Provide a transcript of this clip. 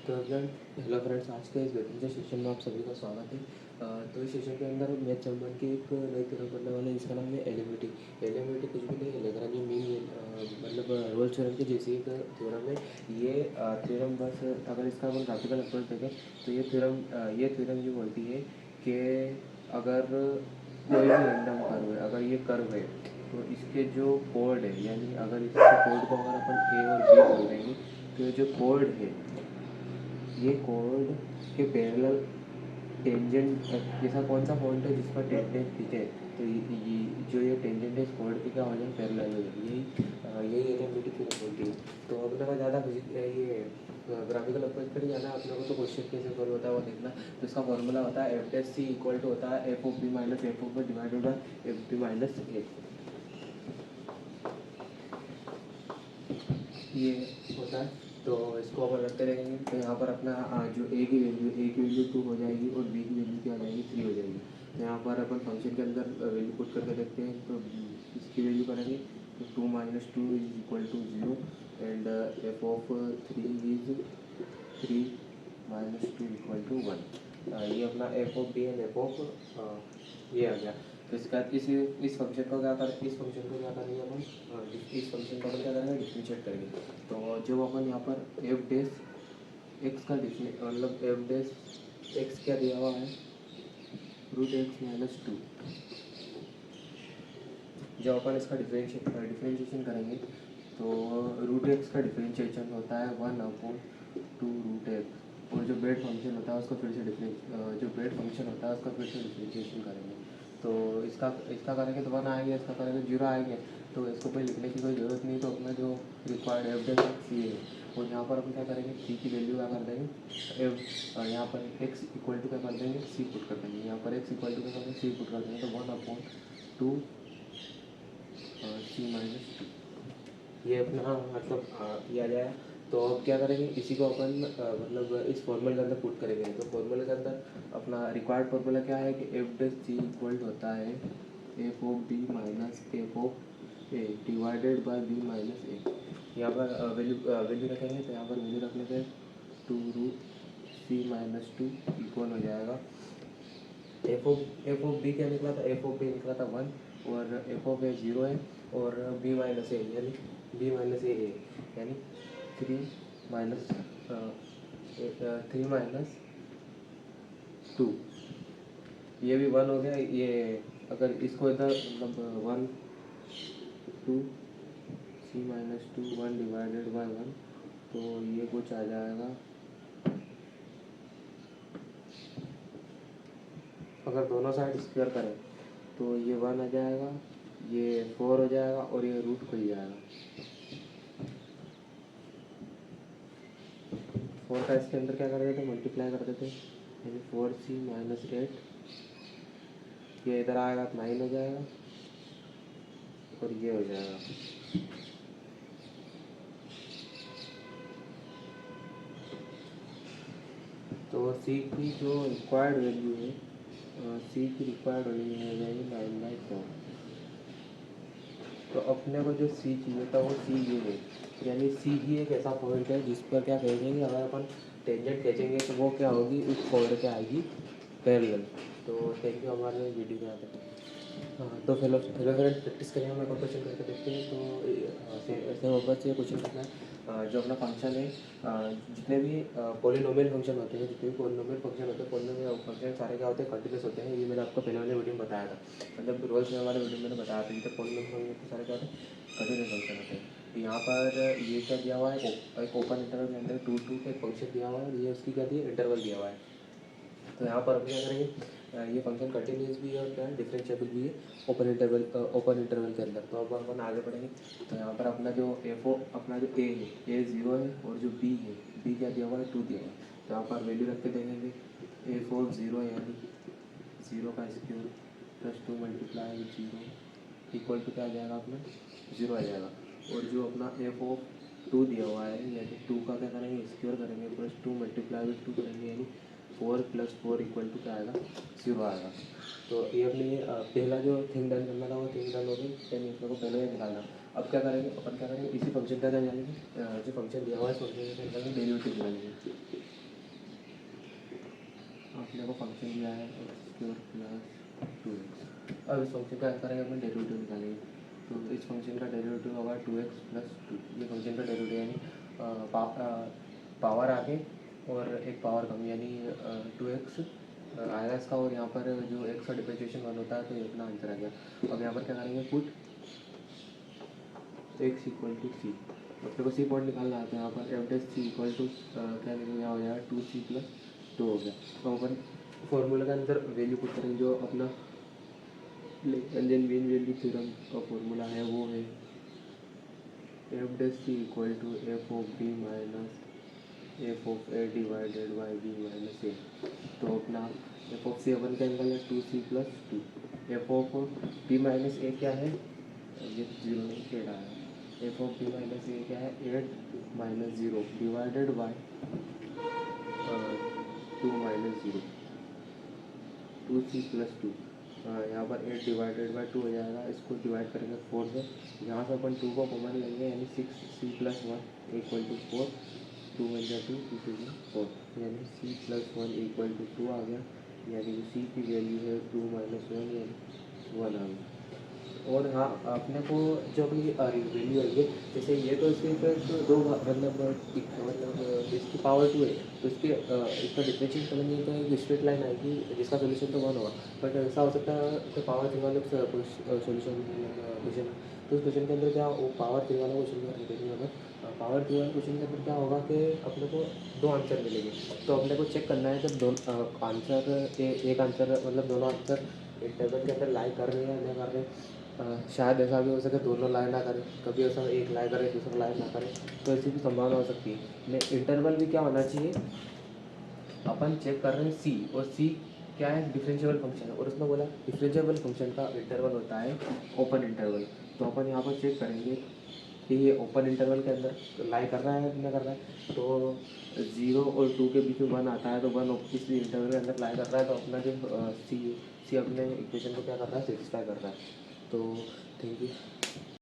तो hello friends, आज के इस बेहतरीन सेशन में आप सभी का स्वागत है। तो इस सेशन के अंदर मैथ चैम्बर की एक नई थ्योरम पढ़ने वाले हैं जिसका नाम है एलिमिटी। एलिमिटी कुछ भी नहीं है, लेग्रांज मीन मतलब रोल्स थ्योरम की जैसी एक थ्योरम है। ये थ्योरम बस अगर इसका अपन ग्राफिकल अप्रोच देखें तो ये थ्योरम ये बोलती है कि अगर कोई भी रैंडम कर्व है, अगर ये कर्व है तो इसके जो कोड है, यानी अगर इसके कोड को अगर अपन ए और बी बोल देंगे तो ये जो कोड है, ये कोड के पैरेलल टेंजेंट जैसा कौन सा पॉइंट है जिस पर टेंजेंट खींचे, तो ये जो ये टेंजेंट है इस कोड के क्या हो जाए, पैरेलल हो जाए। यही एलिमिटी थ्योरम बोलती है। तो अपने को ज़्यादा ये ग्राफिकल अप्रोच पर ही जाना है। अपने को तो क्वेश्चन कैसे सॉल्व होता है वो देखना। तो इसका फॉर्मूला होता है F dash C equal to होता है F of B minus F of B divided by F B minus A. ये होता है। तो इसको अपन रखते रहेंगे। तो यहाँ पर अपना जो ए की वैल्यू 2 हो जाएगी और बी की वैल्यू क्या हो जाएगी, 3 हो जाएगी। तो यहाँ पर अपन फंक्शन के अंदर वैल्यू पुट करके देखते हैं। तो इसकी वैल्यू करेंगे तो 2 minus 2 is equal to 0 and F of 3 is 3 minus 2 equal to 1। ये अपना F of B and F of ये आ गया। तो इसका इस फंक्शन को क्या करेंगे, इस फंक्शन को क्या करेंगे अपन, इस फंक्शन को अपन क्या करेंगे, डिफरेंशिएट करेंगे। तो जब अपन यहाँ पर एफ डैश एक्स का मतलब एफ डैश एक्स क्या दिया हुआ है, रूट एक्स माइनस 2। जब अपन इसका डिफरेंशिएशन करेंगे तो रूट एक्स का डिफरेंशिएशन होता है 1/2 रूट एक्स। और जो बेड फंक्शन होता है उसका फिर से डिफरेंशिएशन करेंगे। तो इसका इसका करेंगे तो 1 आएंगे, इसका करेंगे 0 आएंगे। तो इसको कोई लिखने की कोई ज़रूरत नहीं। तो अपना जो रिक्वायर्ड एफ डैश एक्स ये है। और यहाँ पर अपन क्या करेंगे, सी की वैल्यू क्या कर देंगे, एफ यहाँ पर एक्स इक्वल टू क्या कर देंगे, सी पुट कर देंगे। यहाँ पर एक्स इक्वल टू क्या कर देंगे, सी पुट कर देंगे। तो 1/2 सी माइनस 2 ये अपना मतलब ये आ जाएगा। तो अब क्या करेंगे, इसी को अपन मतलब इस फॉर्मूले के अंदर पुट करेंगे। तो फॉर्मूले के अंदर अपना रिक्वायर्ड फॉर्मूला क्या है कि एफ डैश सी इक्वल होता है F of B minus F of A divided by B minus A. यहाँ पर वैल्यू रखेंगे तो यहाँ पर वैल्यू रखने से 2 रूट सी माइनस 2 इक्वल हो जाएगा एफ ऑफ बी क्या निकला था, एफ ऑफ बी निकला था 1 और एफ ऑफ ए 0 है और बी माइनस ए यानी बी माइनस ए है, यानी 3 माइनस 2। ये भी 1 हो गया। ये अगर इसको इधर मतलब 1 2 सी माइनस 2 1 डिवाइडेड बाय 1, तो ये कुछ आ जाएगा, अगर दोनों साइड स्क्वायर करें तो ये 1 आ जाएगा, ये 4 हो जाएगा और ये रूट खुल जाएगा। 4 का इसके अंदर क्या कर देते, मल्टीप्लाई कर देते, यानी 4c माइनस 8। ये इधर आएगा तो 9 हो जाएगा और ये हो जाएगा। तो c की जो रिक्वायर्ड वैल्यू है, c की रिक्वायर्ड वैल्यू हो जाएगी 9/4। तो अपने को जो c चाहिए था वो c ये है, यानी c ही एक ऐसा पॉइंट है जिस पर क्या कहेंगे, अगर अपन टेंजेंट खींचेंगे तो वो क्या होगी, उस पॉइंट पे आएगी पैरेलल। तो थैंक यू हमारे वीडियो में आते हैं। हाँ, तो हेलो हेलो फ्रेंड, प्रैक्टिस करें, हम एक और क्वेश्चन करके देखते हैं। तो ऐसे वापस से क्वेश्चन करना है। जो अपना फंक्शन है, जितने भी पॉलिनोमियल फंक्शन होते हैं, जितने भी पॉलिनोमियल फंक्शन होते हैं, पॉलिनोमियल फंक्शन सारे क्या होते हैं, कंटिन्यूस होते हैं। ये मैंने आपको पहले वाले वीडियो में बताया था, मतलब रोल्स में हमारे वीडियो में मैंने बताया था। जितने पॉलिनोमियल फंक्शन सारे क्या होते हैं, कंटिन्यूस फंक्शन होते हैं। तो यहाँ पर ये क्या दिया हुआ है, एक ओपन इंटरवल के अंदर 2 2 का एक फंक्शन दिया हुआ है। ये उसकी क्या दी है, इंटरवल दिया हुआ है। तो यहाँ पर हम क्या करेंगे, ये फंक्शन कंटिन्यूस भी है और क्या है, डिफरेंशिएबल भी है ओपन इंटरवल के अंदर। तो अब अपन आगे बढ़ेंगे। तो यहाँ पर अपना जो अपना जो ए है, ए 0 है और जो बी है, बी क्या दिया हुआ है, 2 दिया हुआ है। तो यहाँ पर वैल्यू रख के देखेंगे ए फोर 0 यानी 0 का square plus 2 multiply 0 equal to क्या आ जाएगा, अपना 0 आ जाएगा। और जो अपना एफ ऑफ 2 दिया हुआ है, यानी 2 का क्या करेंगे, स्क्वायर करेंगे प्लस 2 मल्टीप्लाई 2 करेंगे, यानी 4 + 4 इक्वल टू क्या आएगा, 0 आएगा। तो ये अपनी पहला जो थिंग डन करना था वो थिंग डन हो गई, यानी इसको पहले ही निकालना। अब क्या करेंगे, अपन क्या करेंगे, इसी फंक्शन का क्या जानेंगे, जो फंक्शन दिया हुआ है उस फंक्शन का क्या करेंगे, डेरिवेटिव निकालेंगे। अपने को फंक्शन दिया है x² + 2x। अब इस फंक्शन का क्या करेंगे, अपन डेरिवेटिव निकालेंगे। तो इस फंक्शन का डेरिवेटिव होगा 2x + 2। ये फंक्शन का डेरिवेटिव यानी पावर आगे और एक पावर कम, यानी 2x आएगा इसका, और यहाँ पर जो x का डिफरेंशिएशन 1 होता है, तो ये अपना आंसर आ गया। अब यहाँ पर क्या करेंगे, पुट x = c। अपने को c पॉइंट निकालना है, तो यहाँ पर f' c क्या लिखेंगे, यहाँ हो जाएगा 2c + 2 हो गया। तो अपन फॉर्मूला के अंदर वैल्यू पुट करेंगे, जो अपना लेग्रेंजियन मीन वैल्यू थ्योरम का फॉर्मूला है वो है f' c = f of b minus f of a divided by b minus a। तो अपना f of c अपन क्या निकालना है, 2c + 2। f of b minus a क्या है, ये 0 नहीं खेड़ा है। f of b minus a क्या है, 8 - 0 डिवाइडेड बाय 2 - 0, 2c + 2। यहाँ पर 8 डिवाइडेड बाय 2 हो जाएगा, इसको डिवाइड करेंगे 4 से, यहाँ से अपन 2 को कॉमन लेंगे, यानी 6c + 1 = 4। 2 × 2 2 × 4, यानी c + 1 = 2 आ गया, यानी c की वैल्यू है 2 - 1 यानी 1 आ गया। और हाँ, अपने को जो अपनी वैल्यू आई है, जैसे ये तो सिर्फ दो मतलब इसकी पावर 2 है, तो इसका डिफरेंशिएट करेंगे तो एक स्ट्रेट लाइन आएगी जिसका सोल्यूशन तो 1 होगा। बट ऐसा हो सकता है कि पावर 3 वाले सोल्यूशन क्वेश्चन, तो उस क्वेश्चन के अंदर क्या, वो पावर 3 वाला क्वेश्चन करके देखेंगे। अगर पावर 3 वाले क्वेश्चन के अंदर क्या होगा कि अपने को 2 आंसर मिलेंगे, तो अपने को चेक करना है कि दोनों आंसर एक आंसर मतलब दोनों आंसर इंटरवल के अंदर लाई कर रहे हैं या नहीं कर रहे हैं। शायद ऐसा भी हो सके दोनों लाइन ना करें, कभी ऐसा एक लाइन करे दूसरा लाइन ना करे, तो ऐसी भी संभावना हो सकती है। लेकिन इंटरवल भी क्या होना चाहिए, अपन चेक कर रहे हैं सी, और सी क्या है, डिफरेंशिएबल फंक्शन है, और उसमें बोला डिफरेंशिएबल फंक्शन का इंटरवल होता है ओपन इंटरवल। तो अपन यहाँ पर चेक करेंगे कि ये ओपन इंटरवल के अंदर लाई कर रहा है या नहीं कर रहा है। तो 0 और 2 के बीच में 1 आता है, तो 1 इस इंटरवल के अंदर लाई कर रहा है, तो अपना जो सी अपने इक्वेशन को क्या कर रहा है, सेटिस्फाई कर रहा है। तो थैंक यू।